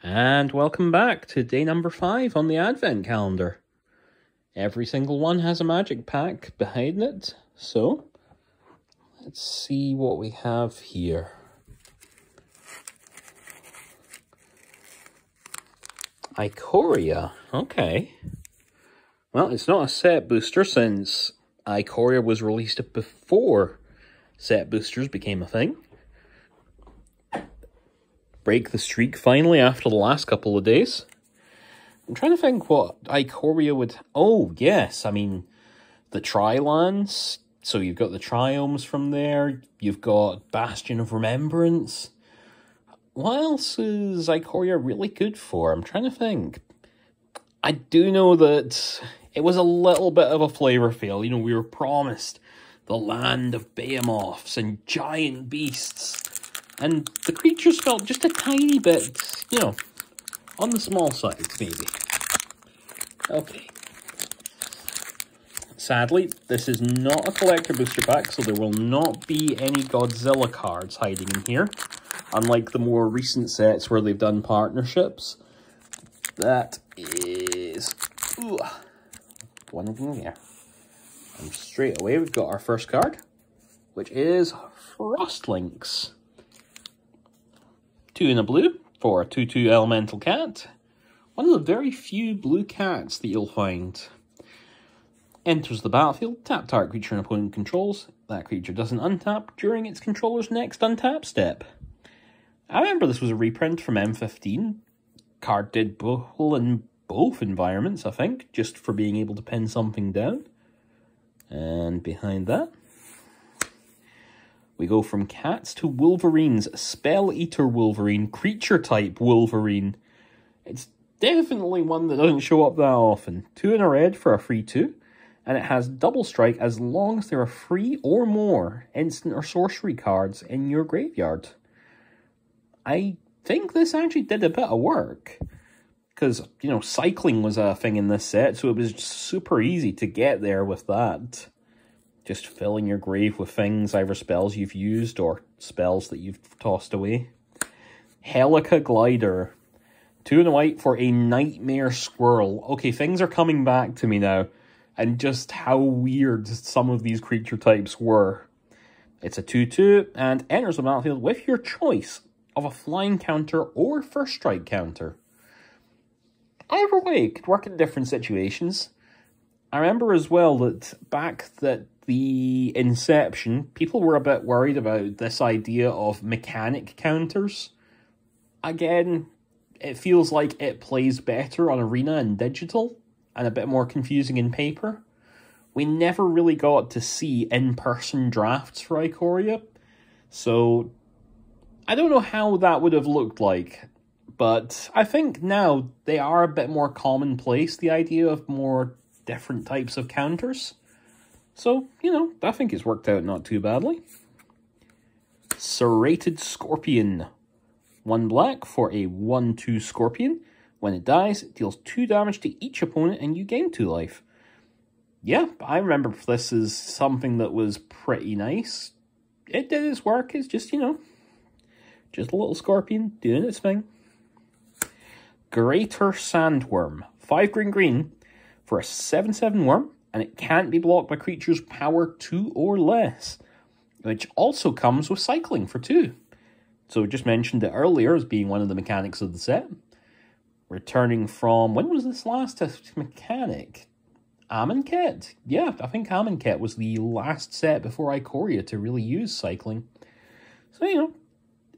And welcome back to day number 5 on the Advent calendar. Every single one has a magic pack behind it, so let's see what we have here. Ikoria, okay. Well, it's not a set booster since Ikoria was released before set boosters became a thing. Break the streak finally after the last couple of days. I'm trying to think what Ikoria would... Oh, yes, I mean, the Tri-lands. So you've got the Triomes from there. You've got Bastion of Remembrance. What else is Ikoria really good for? I'm trying to think. I do know that it was a little bit of a flavor fail. You know, we were promised the land of behemoths and giant beasts. And the creatures felt just a tiny bit, you know, on the small side, maybe. Okay. Sadly, this is not a collector booster pack, so there will not be any Godzilla cards hiding in here. Unlike the more recent sets where they've done partnerships. That is... Ooh, one of them there. And straight away, we've got our first card, which is Frostlinks. 2 in a blue for a 2/2 elemental cat. One of the very few blue cats that you'll find. Enters the battlefield, tap target creature an opponent controls. That creature doesn't untap during its controller's next untap step. I remember this was a reprint from M15. Card did well in both environments, I think, just for being able to pin something down. And behind that, we go from cats to Wolverines. Spell Eater Wolverine, creature type Wolverine. It's definitely one that doesn't show up that often. 2 in a red for a free 2. And it has double strike as long as there are 3 or more instant or sorcery cards in your graveyard. I think this actually did a bit of work. Because, you know, cycling was a thing in this set, so it was just super easy to get there with that. Just filling your grave with things, either spells you've used or spells that you've tossed away. Helica Glider. 2 in a white for a Nightmare Squirrel. Okay, things are coming back to me now. And just how weird some of these creature types were. It's a 2/2 and enters the battlefield with your choice of a flying counter or first strike counter. Either way, it could work in different situations. I remember as well that back at the inception, people were a bit worried about this idea of mechanic counters. Again, it feels like it plays better on Arena and Digital, and a bit more confusing in paper. We never really got to see in-person drafts for Ikoria, so I don't know how that would have looked like. But I think now they are a bit more commonplace, the idea of more different types of counters. So, you know, I think it's worked out not too badly. Serrated Scorpion. 1 black for a 1/2 Scorpion. When it dies, it deals 2 damage to each opponent and you gain 2 life. Yeah, I remember this is something that was pretty nice. It did its work, it's just, you know, just a little scorpion doing its thing. Greater Sandworm. 5 green for a 7/7 worm, and it can't be blocked by creatures power 2 or less, which also comes with cycling for 2. So just mentioned it earlier as being one of the mechanics of the set. Returning from, when was this last mechanic? Amonkhet? Yeah, I think Amonkhet was the last set before Ikoria to really use cycling. So, you know,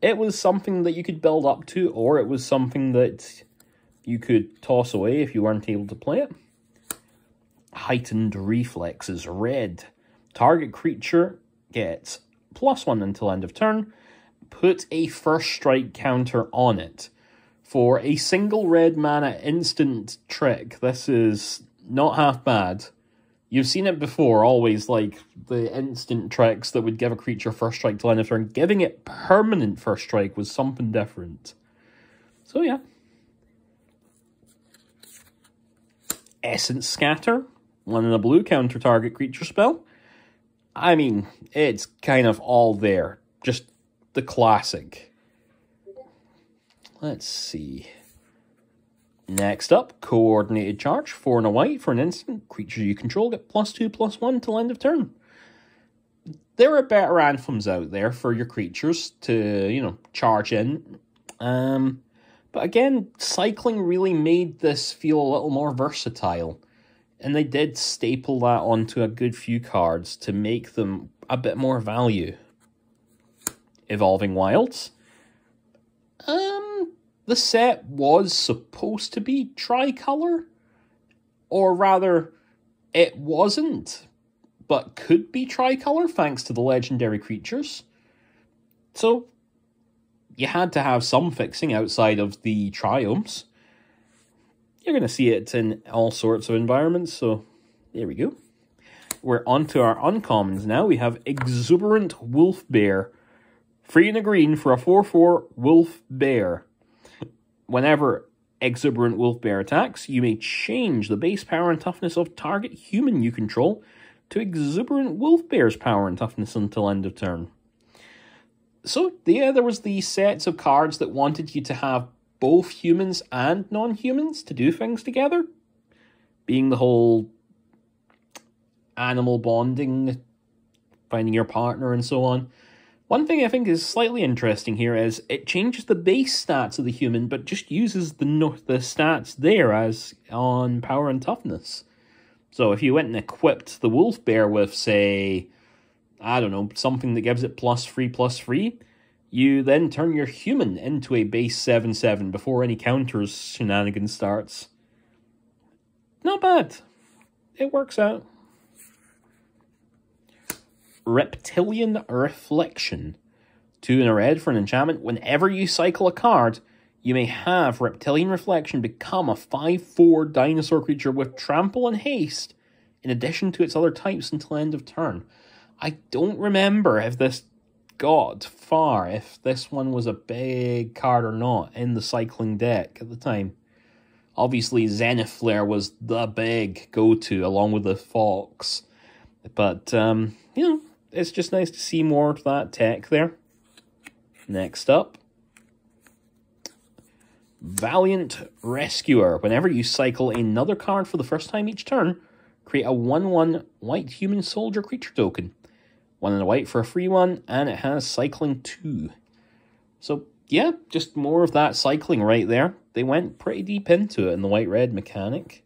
it was something that you could build up to, or it was something that you could toss away if you weren't able to play it. Heightened Reflexes, red. Target creature gets +1 until end of turn. Put a first strike counter on it. For a single red mana instant trick, this is not half bad. You've seen it before, always, like the instant tricks that would give a creature first strike till end of turn. Giving it permanent first strike was something different. So yeah. Essence Scatter. 1 in a blue, counter target creature spell. I mean, it's kind of all there. Just the classic. Let's see. Next up, Coordinated Charge. 4 and a white for an instant. Creature you control get +2/+1 till end of turn. There are better anthems out there for your creatures to, charge in. But again, cycling really made this feel a little more versatile. And they did staple that onto a good few cards to make them a bit more value. Evolving Wilds. The set was supposed to be tricolor. Or rather, it wasn't, but could be tricolor thanks to the legendary creatures. So, you had to have some fixing outside of the triomes. You're going to see it in all sorts of environments, so there we go. We're on to our uncommons now. We have Exuberant Wolf Bear. 3 and a green for a 4/4 Wolf Bear. Whenever Exuberant Wolf Bear attacks, you may change the base power and toughness of target human you control to Exuberant Wolf Bear's power and toughness until end of turn. So, yeah, there was these sets of cards that wanted you to have both humans and non-humans to do things together. Being the whole animal bonding, finding your partner and so on. One thing I think is slightly interesting here is it changes the base stats of the human, but just uses the stats there as on power and toughness. So if you went and equipped the wolf bear with, say, I don't know, something that gives it +3/+3, you then turn your human into a base 7/7 before any counters shenanigans starts. Not bad. It works out. Reptilian Reflection. 2 and a red for an enchantment. Whenever you cycle a card, you may have Reptilian Reflection become a 5/4 dinosaur creature with trample and haste, in addition to its other types until end of turn. I don't remember if this got far, if this one was a big card or not in the cycling deck at the time. Obviously, Zenith Flare was the big go-to, along with the Fox. But, it's just nice to see more of that tech there. Next up, Valiant Rescuer. Whenever you cycle another card for the first time each turn, create a 1/1 white human soldier creature token. 1 and a white for a free one, and it has cycling 2. So, yeah, just more of that cycling right there. They went pretty deep into it in the white-red mechanic.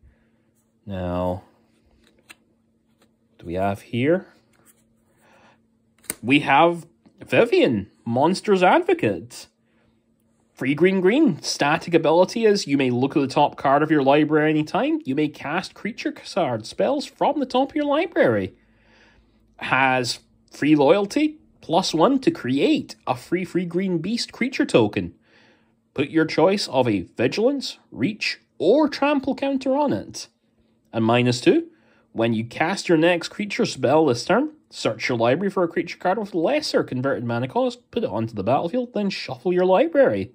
Now, do we have here? We have Vivian, Monsters Advocate. 3 green. Static ability is you may look at the top card of your library anytime. You may cast creature card spells from the top of your library. Has free loyalty, +1 to create a free green beast creature token. Put your choice of a vigilance, reach, or trample counter on it. And -2, when you cast your next creature spell this turn, search your library for a creature card with lesser converted mana cost, put it onto the battlefield, then shuffle your library.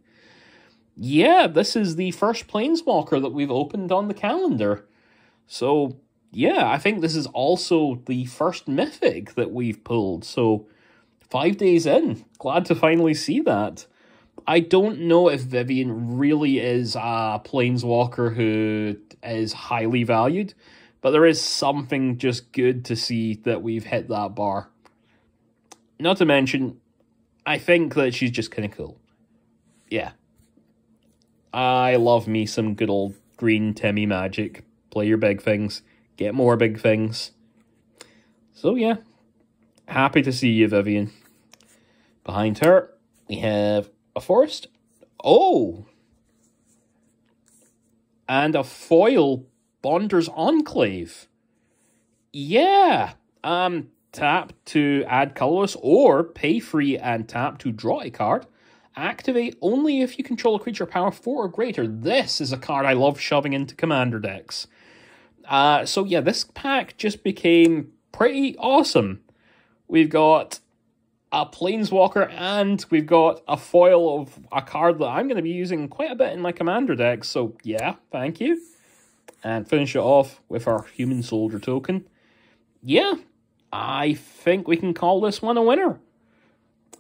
Yeah, this is the first Planeswalker that we've opened on the calendar. So, yeah, I think this is also the first Mythic that we've pulled. So, 5 days in, glad to finally see that. I don't know if Vivian really is a Planeswalker who is highly valued, but there is something just good to see that we've hit that bar. Not to mention, I think that she's just kind of cool. Yeah. I love me some good old green Timmy magic. Play your big things. Get more big things. So yeah. Happy to see you, Vivian. Behind her, we have a forest. Oh! And a foil Bonder's Enclave. Yeah. Tap to add colorless or pay free and tap to draw a card. Activate only if you control a creature power 4 or greater. This is a card I love shoving into commander decks. So yeah, this pack just became pretty awesome. We've got a Planeswalker and we've got a foil of a card that I'm going to be using quite a bit in my commander decks. So yeah, thank you. And finish it off with our human soldier token. Yeah, I think we can call this one a winner.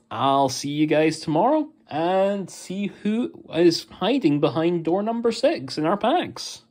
I'll see you guys tomorrow, and see who is hiding behind door number 6 in our packs.